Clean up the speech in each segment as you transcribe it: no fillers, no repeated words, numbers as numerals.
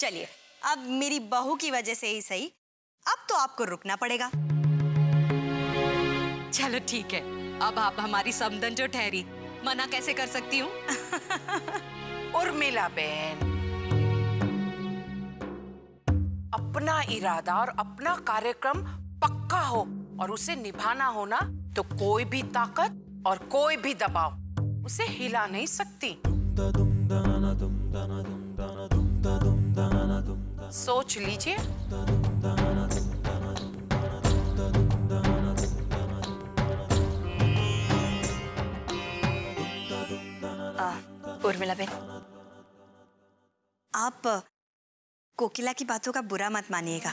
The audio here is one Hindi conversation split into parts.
चलिए, अब मेरी बहू की वजह से ही सही, अब तो आपको रुकना पड़ेगा। चलो ठीक है, अब आप हमारी समधन जो ठहरी, मना कैसे कर सकती हूँ? उर्मिला बहन, अपना इरादा और अपना कार्यक्रम पक्का हो और उसे निभाना हो ना, तो कोई भी ताकत और कोई भी दबाव उसे हिला नहीं सकती। सोच लीजिए। उर्मिला बहन, आप कोकिला की बातों का बुरा मत मानिएगा।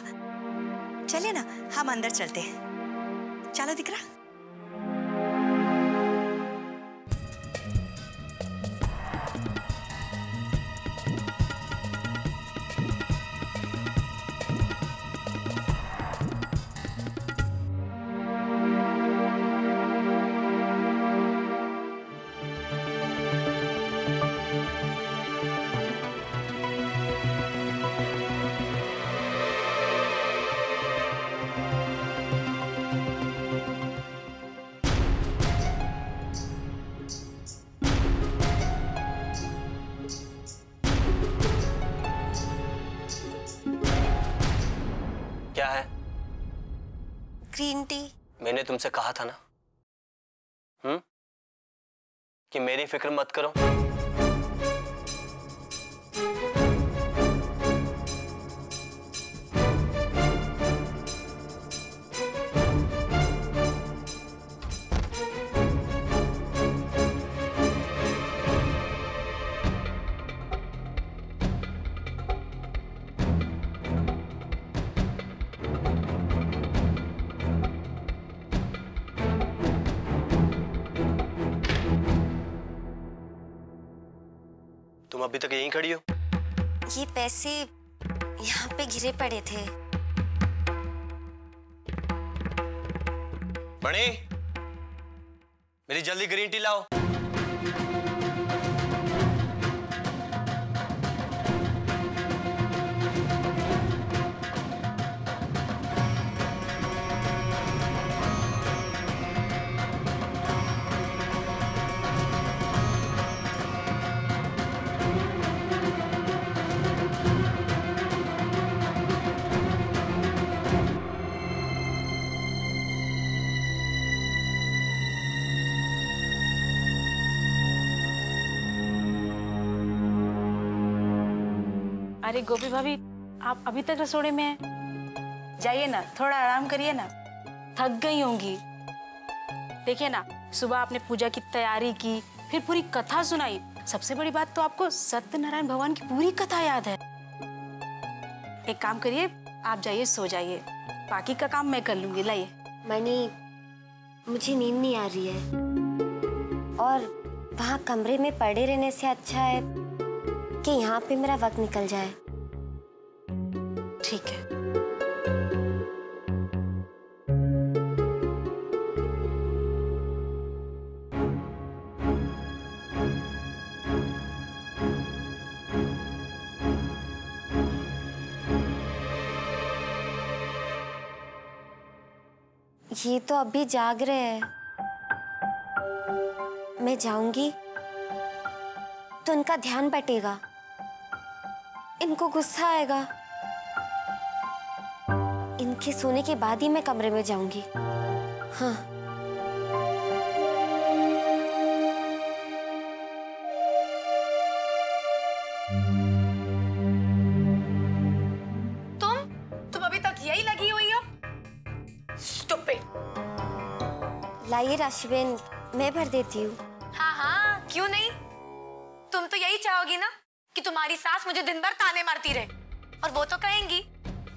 चलिए ना, हम अंदर चलते हैं। चलो दिख रहा। क्या है? Green tea. मैंने तुमसे कहा था ना, कि मेरी फिक्र मत करो। तुम अभी तक यहीं खड़ी हो? ये पैसे यहाँ पे गिरे पड़े थे। मणि, मेरी जल्दी ग्रीन टी लाओ। अरे गोपी भाभी, आप अभी तक रसोड़े में हैं? जाइए ना, थोड़ा आराम करिए ना, थक गई होंगी। देखिए ना, सुबह आपने पूजा की तैयारी की, फिर पूरी कथा सुनाई। सबसे बड़ी बात तो आपको सत्यनारायण भगवान की पूरी कथा याद है। एक काम करिए, आप जाइए सो जाइए, बाकी का काम मैं कर लूंगी। लाइए। मणि, मुझे नींद नहीं आ रही है और वहाँ कमरे में पड़े रहने से अच्छा है कि यहाँ पे मेरा वक्त निकल जाए। ठीक है। ये तो अभी जाग रहे हैं। मैं जाऊंगी तो इनका ध्यान बटेगा, इनको गुस्सा आएगा। इनके सोने के बाद ही मैं कमरे में जाऊंगी। हाँ। तुम अभी तक यही लगी हुई हो? स्टूपिड। लाइए राशिबेन, मैं भर देती हूँ। हाँ हाँ, क्यों नहीं। तुम तो यही चाहोगी ना कि तुम्हारी सास मुझे दिन भर ताने मारती रहे, और वो तो कहेंगी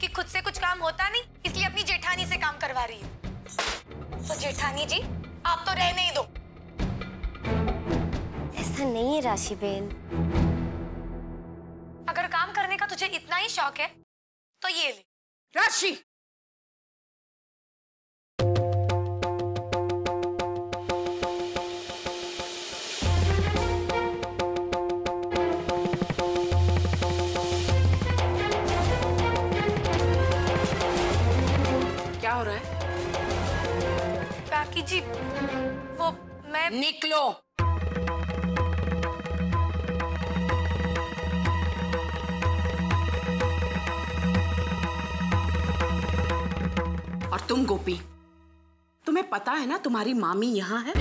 कि खुद से कुछ काम होता नहीं, इसलिए अपनी जेठानी से काम करवा रही है। तो जेठानी जी, आप तो रहने ही दो। ऐसा नहीं है राशिबेन। अगर काम करने का तुझे इतना ही शौक है तो ये ले। राशि, जी वो मैं निकलो। और तुम गोपी, तुम्हें पता है ना तुम्हारी मामी यहाँ है,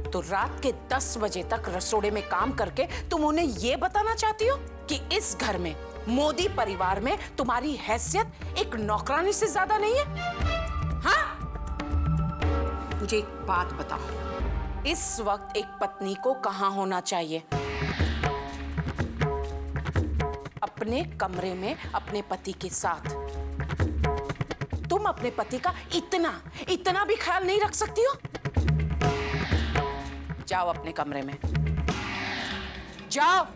तो रात के 10 बजे तक रसोड़े में काम करके तुम उन्हें ये बताना चाहती हो कि इस घर में, मोदी परिवार में तुम्हारी हैसियत एक नौकरानी से ज्यादा नहीं है? हाँ? मुझे एक बात बताओ, इस वक्त एक पत्नी को कहाँ होना चाहिए? अपने कमरे में अपने पति के साथ। तुम अपने पति का इतना भी ख्याल नहीं रख सकती हो? जाओ अपने कमरे में, जाओ।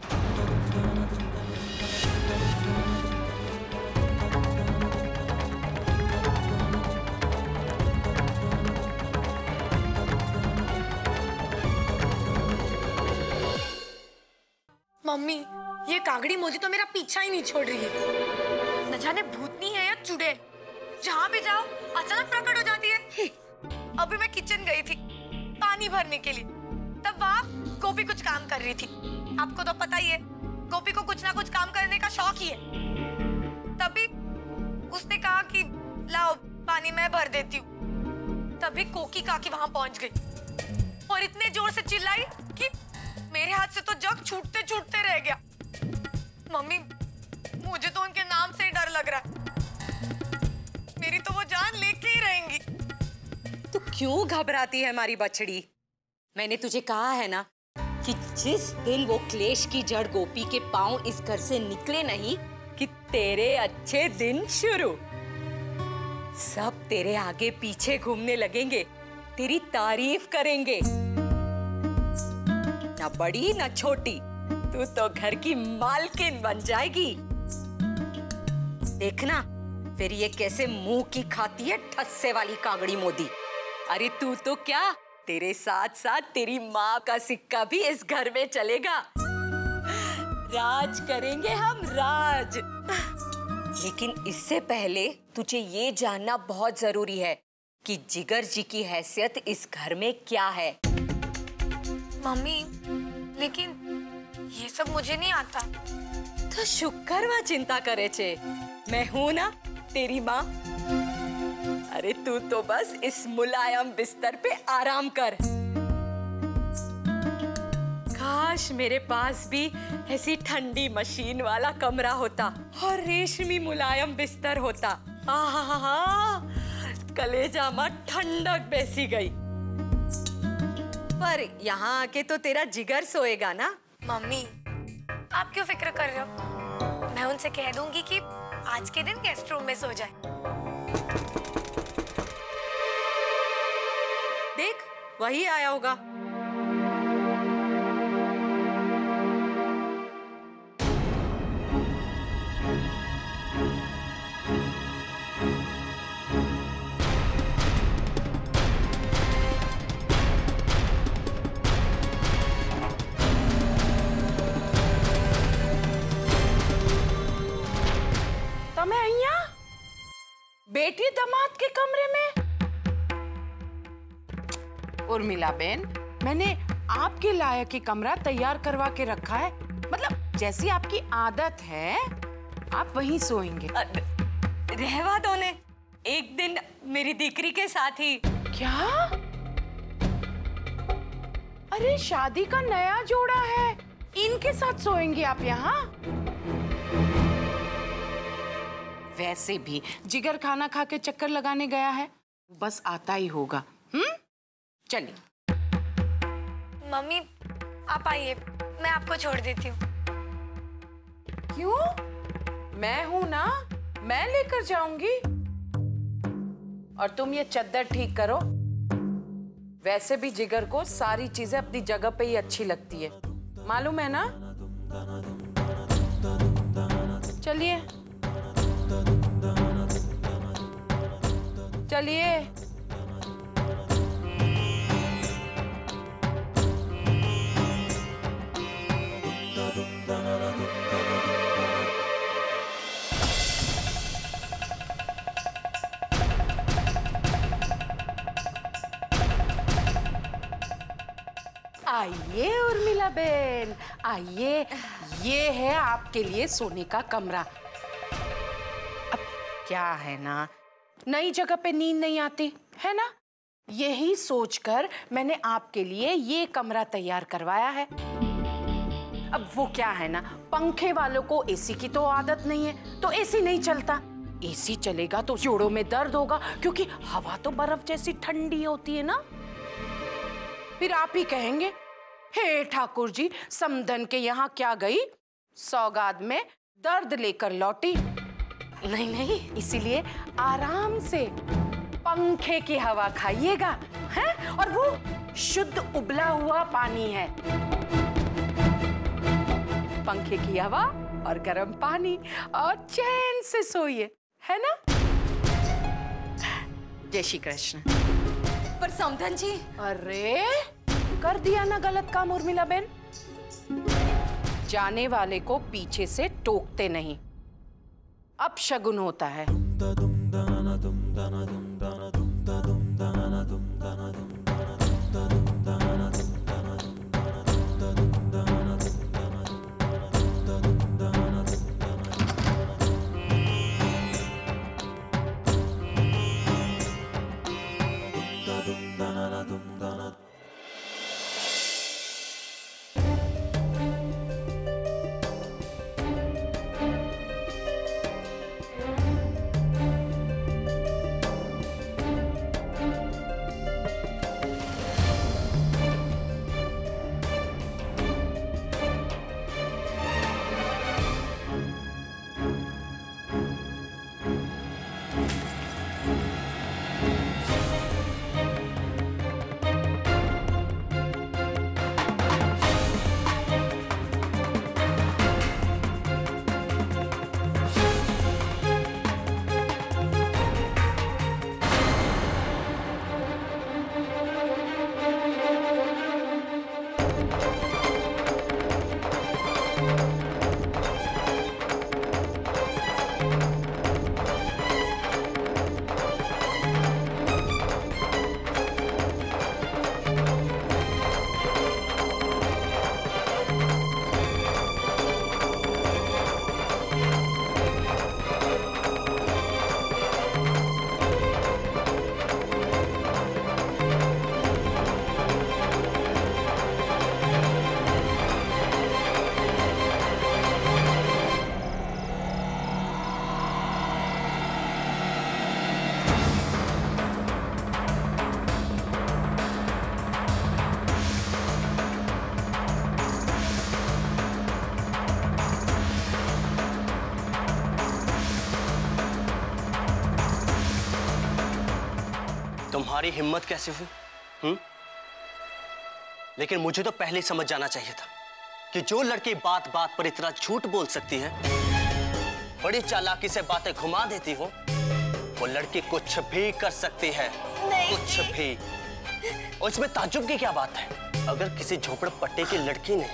मम्मी, ये कागड़ी मोदी तो मेरा पीछा ही नहीं छोड़ रही है। न जाने भूतनी है या चुड़ैल, जहाँ भी जाओ अचानक प्रकट हो जाती है। अभी मैं किचन गई थी पानी भरने के लिए, तब वहाँ गोपी कुछ काम कर रही थी। आपको तो पता ही है, गोपी को कुछ ना कुछ काम करने का शौक ही है। तभी उसने कहा कि लाओ पानी मैं भर देती हूँ। तभी कोकी काकी वहाँ पहुँच गई और इतने जोर से चिल्लाई कि मेरे हाथ से तो जग छूटते छूटते रह गया। मम्मी, मुझे तो उनके नाम से ही डर लग रहा है। मेरी तो वो जान लेके ही रहेंगी। तू क्यों घबराती है हमारी बछड़ी? मैंने तुझे कहा है ना कि जिस दिन वो क्लेश की जड़ गोपी के पांव इस घर से निकले नहीं, कि तेरे अच्छे दिन शुरू। सब तेरे आगे पीछे घूमने लगेंगे, तेरी तारीफ करेंगे। ना बड़ी ना छोटी, तू तो घर की मालकिन बन जाएगी। देखना फिर ये कैसे मुंह की खाती है ठस्से वाली कागड़ी मोदी। अरे तू तो क्या, तेरे साथ साथ तेरी माँ का सिक्का भी इस घर में चलेगा। राज करेंगे हम, राज। लेकिन इससे पहले तुझे ये जानना बहुत जरूरी है कि जिगर जी की हैसियत इस घर में क्या है। मम्मी, लेकिन ये सब मुझे नहीं आता। तो शुक्र माँ चिंता करे छे, मैं हूं ना तेरी माँ। अरे तू तो बस इस मुलायम बिस्तर पे आराम कर। काश मेरे पास भी ऐसी ठंडी मशीन वाला कमरा होता और रेशमी मुलायम बिस्तर होता। आहा, कलेजा में ठंडक बैसी गई। पर यहाँ आके तो तेरा जिगर सोएगा ना। मम्मी, आप क्यों फिक्र कर रहे हो? मैं उनसे कह दूंगी कि आज के दिन गेस्ट रूम में सो जाए। देख, वही आया होगा। बेटी दामाद के कमरे में? उर्मिला बेन, मैंने आपके लायक ही कमरा तैयार करवा के रखा है। मतलब जैसी आपकी आदत है आप वहीं सोएंगे। रहवा दो ने, एक दिन मेरी दीकरी के साथ ही। क्या? अरे शादी का नया जोड़ा है, इनके साथ सोएंगे आप यहाँ? वैसे भी जिगर खाना खा के चक्कर लगाने गया है, बस आता ही होगा। चलिए। मम्मी, आप आइए, मैं आपको छोड़ देती हूँ। क्यों? मैं हूं ना, मैं लेकर जाऊंगी। और तुम ये चद्दर ठीक करो। वैसे भी जिगर को सारी चीजें अपनी जगह पे ही अच्छी लगती है, मालूम है ना? चलिए चलिए। आइए उर्मिला बहन, आइए। ये है आपके लिए सोने का कमरा। अब क्या है ना, नई जगह पे नींद नहीं आती है ना, यही सोचकर मैंने आपके लिए ये कमरा तैयार करवाया है। अब वो क्या है ना, पंखे वालों को एसी की तो आदत नहीं है, तो एसी नहीं चलता। एसी चलेगा तो जोड़ों में दर्द होगा, क्योंकि हवा तो बर्फ जैसी ठंडी होती है ना। फिर आप ही कहेंगे, हे ठाकुर जी, समधन के यहाँ क्या गई, सौगात में दर्द लेकर लौटी। नहीं नहीं, इसीलिए आराम से पंखे की हवा खाइएगा, हैं? और वो शुद्ध उबला हुआ पानी है। पंखे की हवा और गर्म पानी, और चैन से सोइए, है ना? जय श्री कृष्ण। पर समधन जी, अरे कर दिया ना गलत काम उर्मिला बहन। जाने वाले को पीछे से टोकते नहीं, अब शगुन होता है। तुम्हारी हिम्मत कैसे हुई? लेकिन मुझे तो पहले ही समझ जाना चाहिए था कि जो लड़की बात बात पर इतना झूठ बोल सकती है, बड़ी चालाकी से बातें घुमा देती हो, वो लड़की कुछ भी कर सकती है, कुछ भी। और इसमें ताज्जुब की क्या बात है? अगर किसी झोपड़पट्टी की लड़की ने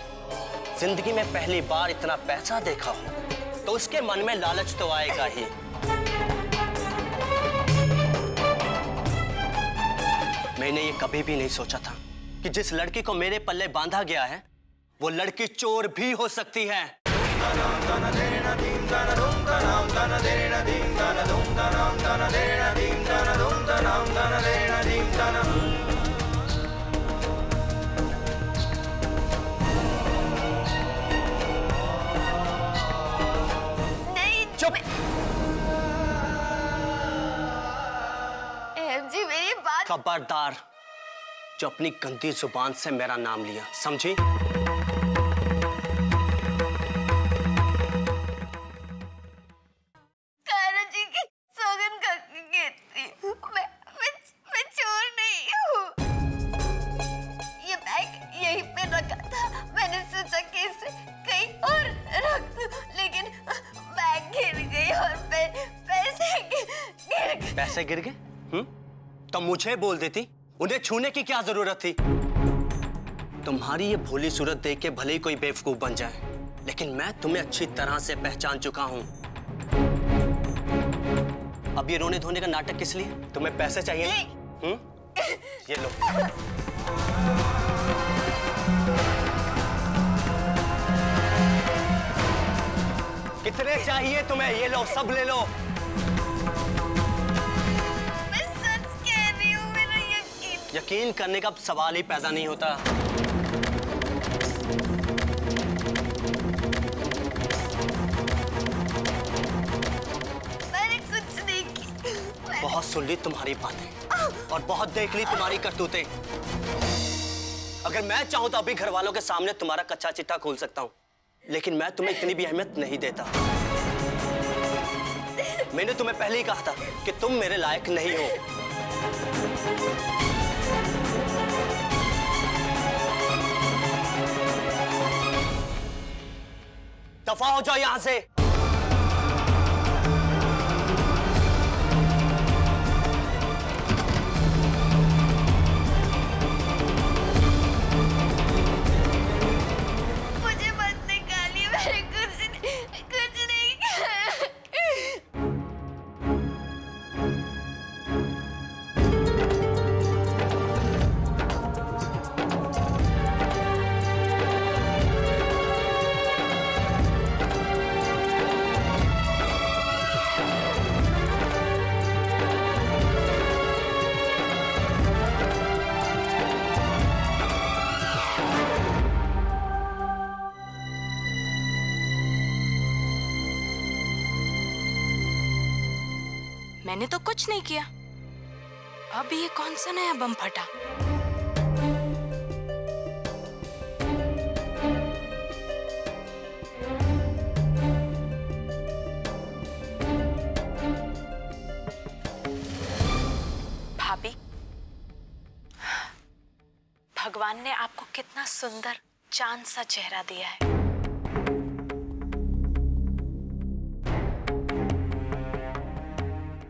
जिंदगी में पहली बार इतना पैसा देखा हो, तो उसके मन में लालच तो आएगा ही। मैंने ये कभी भी नहीं सोचा था कि जिस लड़की को मेरे पल्ले बांधा गया है, वो लड़की चोर भी हो सकती है। चुप! जी मेरी बात। खबरदार जो अपनी गंदी जुबान से मेरा नाम लिया, समझी? कान्हा जी की सौगंध करके कहती हूँ, मैं चोर नहीं हूँ। ये बैग यहीं पे रखा था, मैंने सोचा कि इसे कहीं और रख दूं, लेकिन बैग गिर गई और पैसे गिर गए। पैसे गिर गए? तो मुझे बोल देती, उन्हें छूने की क्या जरूरत थी? तुम्हारी ये भोली सूरत देख के भले ही कोई बेवकूफ बन जाए, लेकिन मैं तुम्हें अच्छी तरह से पहचान चुका हूं। अब ये रोने धोने का नाटक किस लिए? तुम्हें पैसे चाहिए? ये लो। कितने चाहिए तुम्हें? ये लो, सब ले लो। मैं सच कह रही हूँ, मेरा यकीन करने का सवाल ही पैदा नहीं होता। मैंने कुछ नहीं किया। बहुत सुन ली तुम्हारी बातें और बहुत देख ली तुम्हारी करतूतें। अगर मैं चाहूं तो अभी घर वालों के सामने तुम्हारा कच्चा चिट्ठा खोल सकता हूं, लेकिन मैं तुम्हें इतनी भी अहमियत नहीं देता। मैंने तुम्हें पहले ही कहा था कि तुम मेरे लायक नहीं हो। दफा हो जाओ यहां से। मुझे मत निकालिए, मैंने कुछ नहीं किया। मैंने तो कुछ नहीं किया। अब ये कौन सा नया बम फटा? भाभी, भगवान ने आपको कितना सुंदर चांद सा चेहरा दिया है।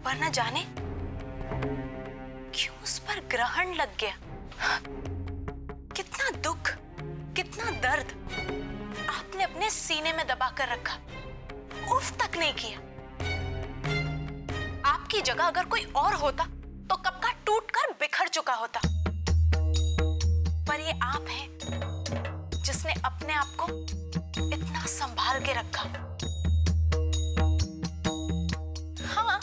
वरना जाने क्यों उस पर ग्रहण लग गया। कितना दुख, कितना दर्द आपने अपने सीने में दबा कर रखा, उफ तक नहीं किया। आपकी जगह अगर कोई और होता तो कब का टूटकर बिखर चुका होता। पर ये आप हैं जिसने अपने आप को इतना संभाल के रखा। हाँ,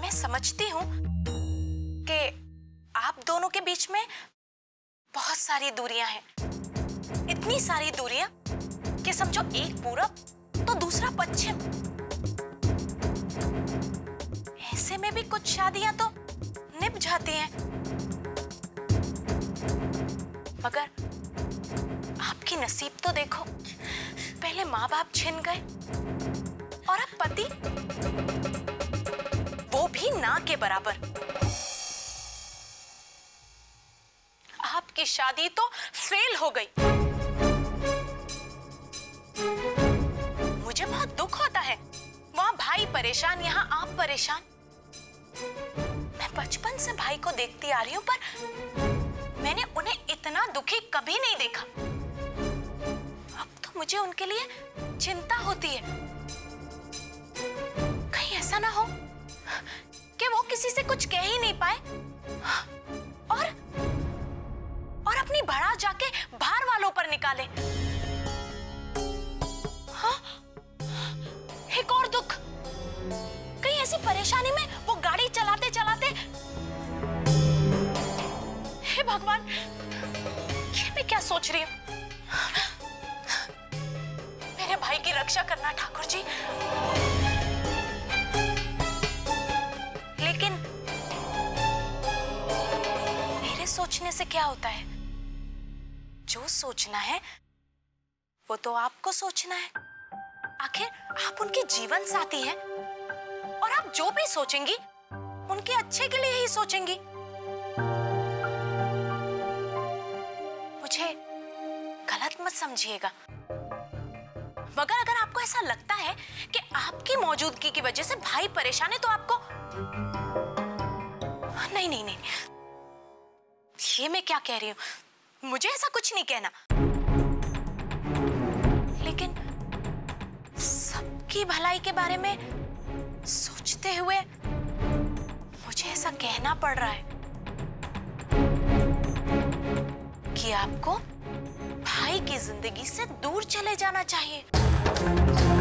मैं समझती हूं कि आप दोनों के बीच में बहुत सारी दूरियां हैं। इतनी सारी दूरियां कि समझो एक पूरब तो दूसरा पश्चिम। ऐसे में भी कुछ शादियां तो निभ जाती हैं, मगर आपकी नसीब तो देखो। पहले माँ बाप छिन गए और अब पति, वो भी ना के बराबर। आपकी शादी तो फेल हो गई। मुझे बहुत दुख होता है। वहां भाई परेशान, यहाँ आप परेशान। मैं बचपन से भाई को देखती आ रही हूं, पर मैंने उन्हें इतना दुखी कभी नहीं देखा। अब तो मुझे उनके लिए चिंता होती है। कहीं ऐसा ना हो कि वो किसी से कुछ कह ही नहीं पाए और अपनी भड़ा जाके बाहर वालों पर निकाले। हाँ, एक और दुख, कहीं ऐसी परेशानी में वो गाड़ी चलाते चलाते, हे भगवान, ये मैं क्या सोच रही हूँ। मेरे भाई की रक्षा करना ठाकुर जी। लेकिन मेरे सोचने से क्या होता है? जो सोचना है वो तो आपको सोचना है। आखिर आप उनके जीवन साथी हैं और आप जो भी सोचेंगी उनके अच्छे के लिए ही सोचेंगी। मुझे गलत मत समझिएगा, मगर अगर आपको ऐसा लगता है कि आपकी मौजूदगी की वजह से भाई परेशान है तो आपको नहीं नहीं नहीं, ये मैं क्या कह रही हूं, मुझे ऐसा कुछ नहीं कहना। लेकिन सबकी भलाई के बारे में सोचते हुए मुझे ऐसा कहना पड़ रहा है कि आपको भाई की जिंदगी से दूर चले जाना चाहिए।